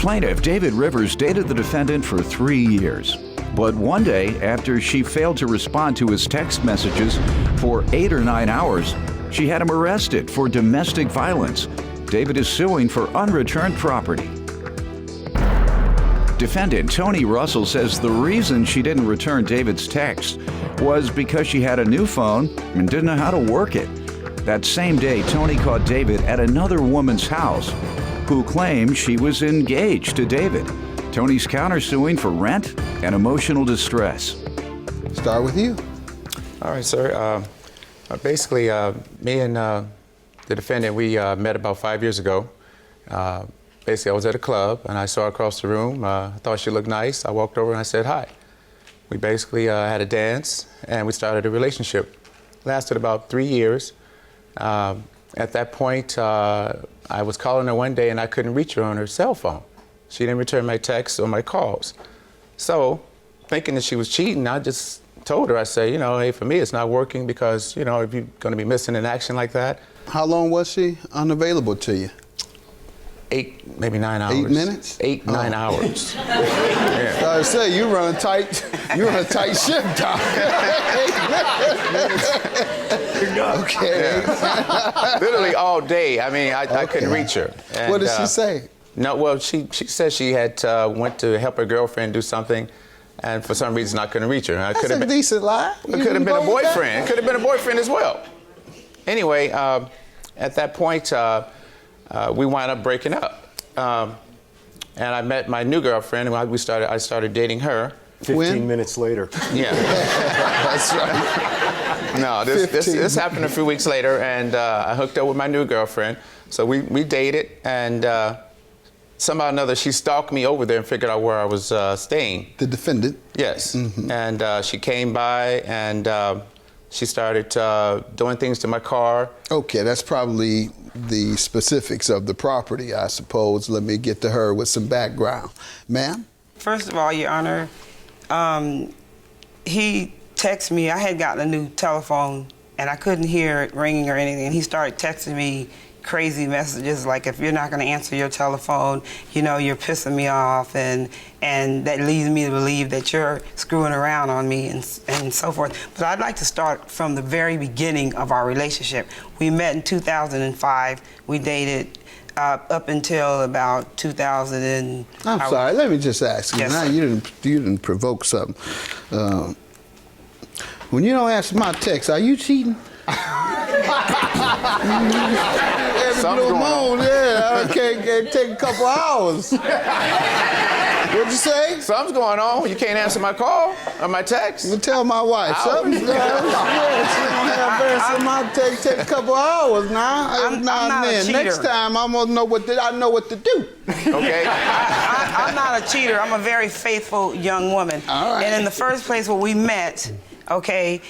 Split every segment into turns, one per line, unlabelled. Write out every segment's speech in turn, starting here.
plaintiff, David Rivers, dated the defendant for 3 years. But one day, after she failed to respond to his text messages for 8 or 9 hours, she had him arrested for domestic violence. David is suing for unreturned property. Defendant Tony Russell says the reason she didn't return David's text was because she had a new phone and didn't know how to work it. That same day, Tony caught David at another woman's house who claimed she was engaged to David. Tony's countersuing for rent and emotional distress.
Start with you.
All right, sir. Basically, me and the defendant, we met about 5 years ago. Basically, I was at a club, and I saw her across the room. I thought she looked nice. I walked over and I said hi. We basically had a dance, and we started a relationship. Lasted about 3 years. At that point, I was calling her one day, and I couldn't reach her on her cell phone. She didn't return my texts or my calls. So, thinking that she was cheating, I just told her, I said, you know, hey, for me, it's not working because, you know, if you're going to be missing in action like that.
How long was she unavailable to you?
8, maybe 9 hours.
8 minutes?
8, 9 hours.
Yeah. I say you run a tight ship, Doc. 8 minutes. Okay.
Yeah. Literally all day. I mean, I couldn't reach her. And,
what did she say?
No, well, she said she had went to help her girlfriend do something, and for some reason I couldn't reach her.
That's a decent lie.
It could have been a boyfriend. It could have been a boyfriend as well. Anyway, at that point, we wound up breaking up. And I met my new girlfriend, and I started dating her.
15 minutes later.
Yeah.
That's right.
No, this happened a few weeks later, and I hooked up with my new girlfriend. So we dated, and somehow or another, she stalked me over there and figured out where I was staying.
The defendant?
Yes. Mm-hmm. And she came by, and she started doing things to my car.
Okay, that's probably the specifics of the property, I suppose. Let me get to her with some background. Ma'am?
First of all, Your Honor, he texted me. I had gotten a new telephone, and I couldn't hear it ringing or anything. And he started texting me crazy messages like, if you're not going to answer your telephone, you know, you're pissing me off, and that leads me to believe that you're screwing around on me and so forth. But I'd like to start from the very beginning of our relationship. We met in 2005. We dated up until about 2000 and...
I'm sorry, let me just ask you.
Yes,
now,
sir.
you didn't provoke something. When you don't answer my text, are you cheating? Every blue moon, yeah, okay, take a couple hours. What'd you say?
Something's going on. You can't answer my call or my text.
You tell my wife. Something's going on. Yeah, she don't have answer my text. Take a couple hours now.
I'm not a cheater.
Next time, I'm gonna know what I know what to do.
Okay.
I'm not a cheater. I'm a very faithful young woman.
All right.
And in the first place where we met, okay,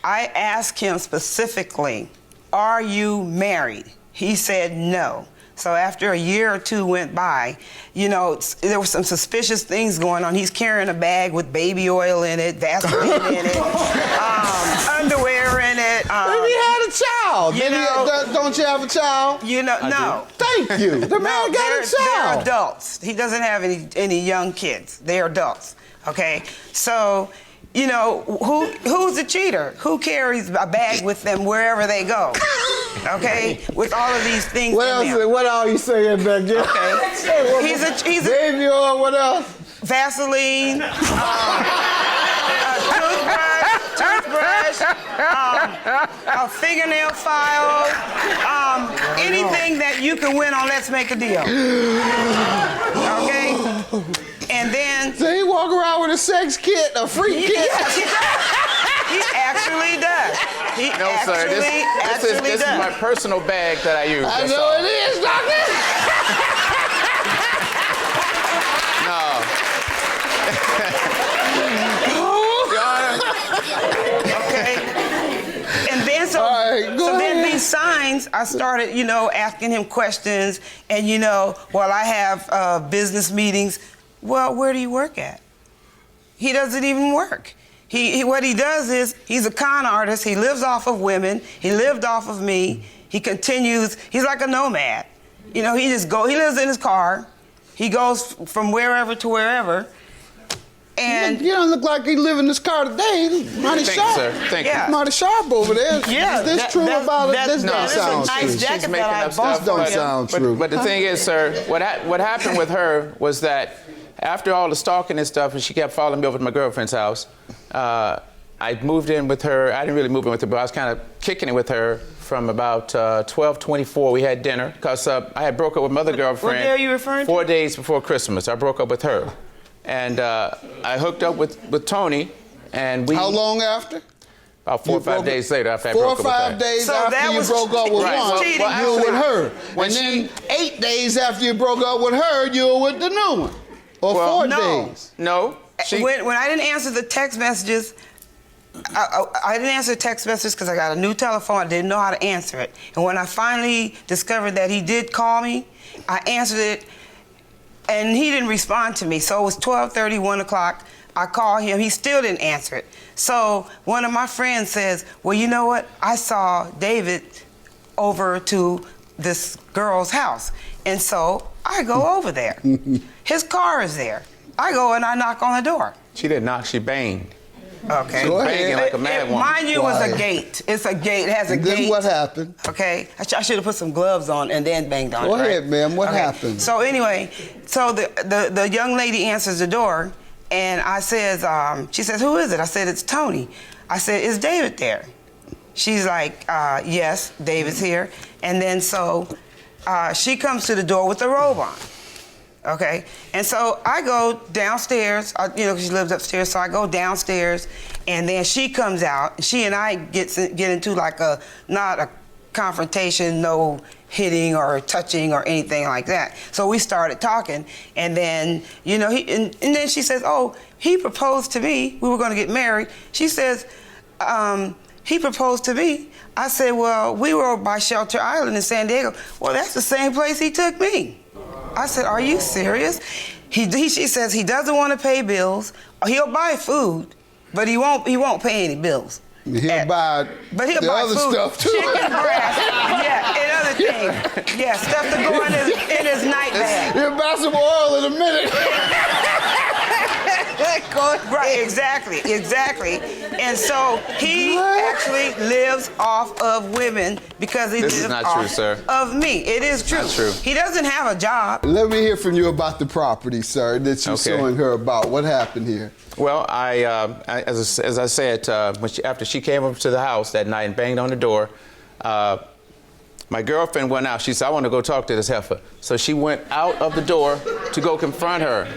I asked him specifically, are you married? He said no. So after a year or two went by, you know, there were some suspicious things going on. He's carrying a bag with baby oil in it, Vaseline in it, underwear in it.
Maybe he had a child.
You know,
don't you have a child?
You know, no.
Thank you. The man got a child.
They're adults. He doesn't have any young kids. They're adults. Okay, so. You know, who's a cheater? Who carries a bag with them wherever they go? Okay, with all of these things.
What else? What are you saying back there?
Okay, he's a
baby oil. What else?
Vaseline, toothbrush, a fingernail file, anything that you can win on Let's Make a Deal. Okay. And then...
So he walk around with a sex kit, a freak kit?
Yes, he does. He actually does. He
No, sir. This is my personal bag that I use.
I know it is, doctor.
No.
Okay. And then then these signs, I started, you know, asking him questions, and you know, well, I have business meetings. Well, where do you work at? He doesn't even work. What he does is, he's a con artist. He lives off of women. He lived off of me. He continues. He's like a nomad. You know, he lives in his car. He goes from wherever to wherever. And
you don't look like he live in this car today. Mighty
Thank
sharp.
you, sir. Thank
Yeah.
you.
Mighty sharp over there.
Yeah,
Is this
that-
true
that's-
about it?
that's-
This
no,
don't
this is a
sound
nice
true.
jacket
She's
that
making
I
up
bought
stuff.
Don't
for him.
sound true.
But the thing is, sir, what happened with her was that after all the stalking and stuff, and she kept following me over to my girlfriend's house, I moved in with her. I didn't really move in with her, but I was kind of kicking it with her from about 12:24. We had dinner because I had broke up with my other girlfriend.
What day are you referring to?
4 days before Christmas. I broke up with her. And I hooked up with Tony, and we...
How long after?
About 4 or 5 days later after I
4 or
broke up with her.
5 days
So that
after you
was
broke up with
Right.
one,
Well,
you were with her.
when
And then 8 days after you broke up with her, you were with the new one. Or
Well,
4
no.
days.
No.
When I didn't answer the text messages, I didn't answer text messages because I got a new telephone. I didn't know how to answer it. And when I finally discovered that he did call me, I answered it, and he didn't respond to me. So it was 12:30, 1 o'clock. I called him. He still didn't answer it. So one of my friends says, well, you know what? I saw David over to this girl's house. And so I go over there. His car is there. I go and I knock on the door.
She didn't knock, she banged.
Okay.
Go ahead.
Banging like a mad woman.
Mind you, it was a
Why?
gate. It's a gate. It has a
And then
gate.
what happened?
Okay. I should have put some gloves on and then banged on it.
Go
right?
ahead, ma'am. What
Okay.
happened?
So anyway, so the young lady answers the door, and I says, she says, who is it? I said, it's Tony. I said, is David there? She's like, yes, David's here. And then so she comes to the door with the robe on. Okay, and so I go downstairs, you know, 'cause she lives upstairs, so I go downstairs, and then she comes out. She and I get into like not a confrontation, no hitting or touching or anything like that. So we started talking, and then, you know, and then she says, oh, he proposed to me. We were going to get married. She says, he proposed to me. I said, well, we were by Shelter Island in San Diego. Well, that's the same place he took me. I said, are you serious? She says he doesn't want to pay bills. He'll buy food, but he won't pay any bills.
He'll buy
But he'll
the
buy
other
food,
stuff too.
chicken breast, yeah, and other things. Yeah, stuff to go in his night bag.
He'll buy some oil in a minute.
Right, exactly. And so he actually lives off of women because he
This is
lives
not
off
true, sir.
of me. It is true.
Not true.
He doesn't have a job.
Let me hear from you about the property, sir, that you're
Okay.
suing her about. What happened here?
Well, as I said, after she came up to the house that night and banged on the door, my girlfriend went out. She said, I want to go talk to this heifer. So she went out of the door to go confront her.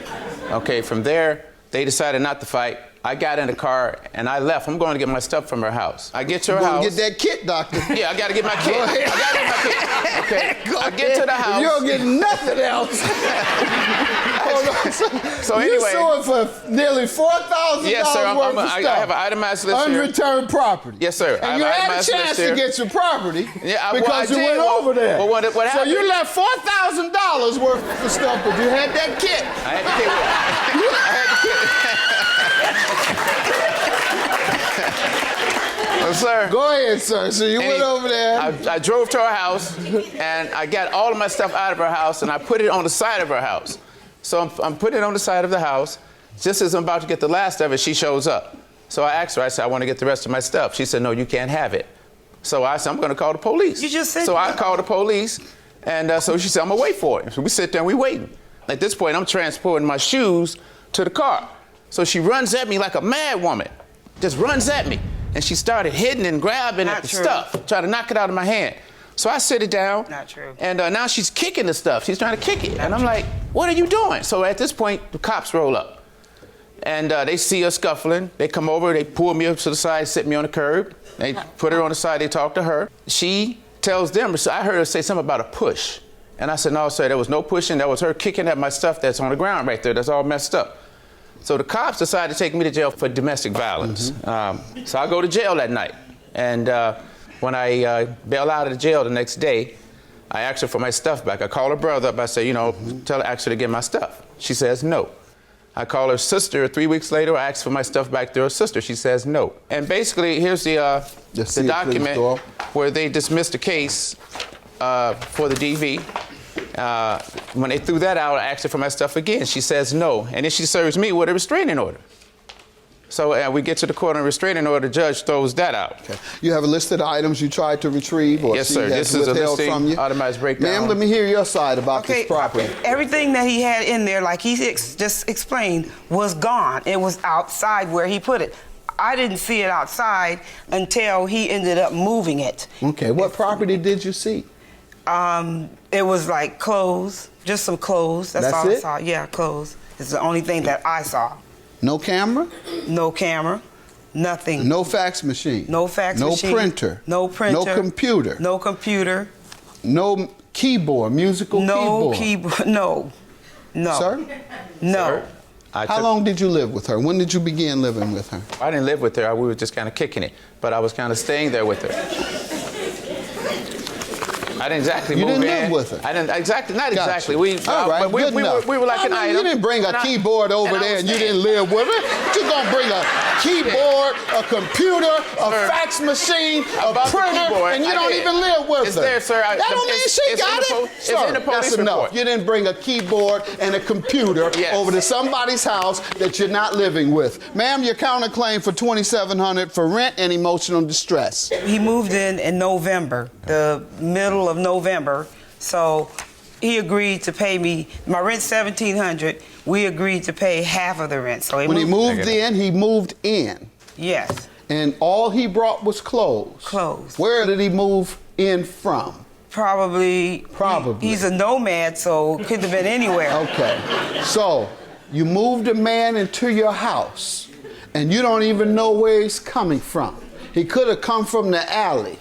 Okay, from there, they decided not to fight. I got in the car and I left. I'm going to get my stuff from her house. I get to her
You're
house.
going to get that kit, doctor.
Yeah, I got to get my kit.
Go ahead.
I got to get my kit. Okay,
Go
I get to the
ahead.
house.
You don't get nothing else. Hold on.
So anyway.
You're suing for nearly $4,000
Yes, sir.
worth of
I
stuff.
have an itemized list here.
Unreturned property.
Yes, sir. I
And
have
you
an
had a
itemized list
chance
here.
to get your property
Yeah, well,
because
I
you
did.
went
Well,
over there.
well, what
So
happened?
you left $4,000 worth of stuff, but you had that kit.
I had the kit with me. I had the kit. Well, sir.
Go ahead, sir. So you went over there.
I drove to her house, and I got all of my stuff out of her house, and I put it on the side of her house. So I'm putting it on the side of the house. Just as I'm about to get the last of it, she shows up. So I asked her, I said, I want to get the rest of my stuff. She said, no, you can't have it. So I said, I'm going to call the police.
You just said
So I
that.
called the police, and so she said, I'm going to wait for it. So we sit there and we waiting. At this point, I'm transporting my shoes to the car. So she runs at me like a mad woman, just runs at me. And she started hitting and grabbing
Not
at the
true.
stuff, trying to knock it out of my hand. So I sit it down.
Not true.
And now she's kicking the stuff. She's trying to kick it. And I'm like, what are you doing? So at this point, the cops roll up. And they see us scuffling. They come over, they pull me up to the side, sit me on the curb. They put her on the side, they talk to her. She tells them, so I heard her say something about a push. And I said, no, sir, there was no pushing. That was her kicking at my stuff that's on the ground right there. That's all messed up. So the cops decided to take me to jail for domestic violence. So I go to jail that night. And when I bail out of the jail the next day, I ask her for my stuff back. I call her brother up. I say, ask her to get my stuff. She says no. I call her sister 3 weeks later. I ask for my stuff back to her sister. She says no. And basically, here's the document where they dismissed the case for the DV. When they threw that out, I asked her for my stuff again. She says no. And then she serves me with a restraining order. So we get to the court on restraining order, the judge throws that out.
Okay. You have a list of items you tried to retrieve or
Yes,
she
sir.
has
This is a
withheld from
listing,
you?
itemized breakdown.
Ma'am, let me hear your side about this property.
Everything that he had in there, like he just explained, was gone. It was outside where he put it. I didn't see it outside until he ended up moving it.
Okay, what property did you see?
It was like clothes, just some clothes. That's all
it?
I saw. Yeah, clothes. It's the only thing that I saw.
No camera?
No camera, nothing.
No fax machine?
No fax machine.
No printer?
No printer.
No computer?
No computer.
No keyboard, musical
No
keyboard?
No. No.
Sir?
No.
Sir?
How long did you live with her? When did you begin living with her?
I didn't live with her. We were just kind of kicking it. But I was kind of staying there with her. I didn't exactly move in.
You didn't live with her?
I didn't exactly, not
Gotcha.
exactly.
All right,
but we were like an item.
You didn't bring a keyboard over there and you didn't live with her. You're going to bring a keyboard, a computer, a fax machine, a printer, and you don't even live with her.
It's there, sir.
That don't mean she got it.
It's in the police
That's enough.
report.
You didn't bring a keyboard and a computer over to somebody's house that you're not living with. Ma'am, your counterclaim for $2,700 for rent and emotional distress.
He moved in November, the middle of November. So he agreed to pay me, my rent's $1,700. We agreed to pay half of the rent. So
when he moved in.
Yes.
And all he brought was clothes.
Clothes.
Where did he move in from?
Probably. He's a nomad, so could have been anywhere.
Okay. So you moved a man into your house, and you don't even know where he's coming from. He could have come from the alley.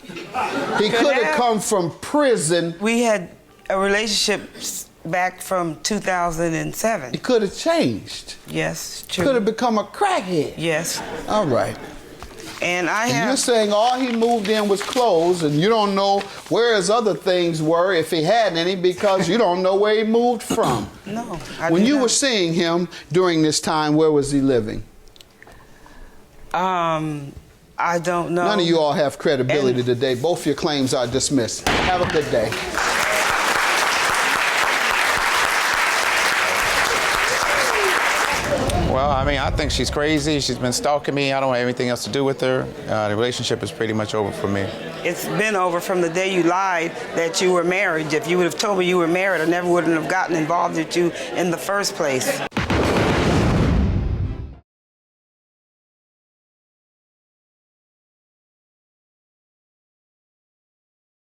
He could have come from prison.
We had a relationship back from 2007.
He could have changed.
Yes, true.
Could have become a crackhead.
Yes.
All right.
And
you're saying all he moved in was clothes, and you don't know where his other things were, if he had any, because you don't know where he moved from.
No.
When you were seeing him during this time, where was he living?
I don't know.
None of you all have credibility today. Both your claims are dismissed. Have a good day.
Well, I mean, I think she's crazy. She's been stalking me. I don't have anything else to do with her. The relationship is pretty much over for me.
It's been over from the day you lied that you were married. If you would have told me you were married, I never would have gotten involved with you in the first place.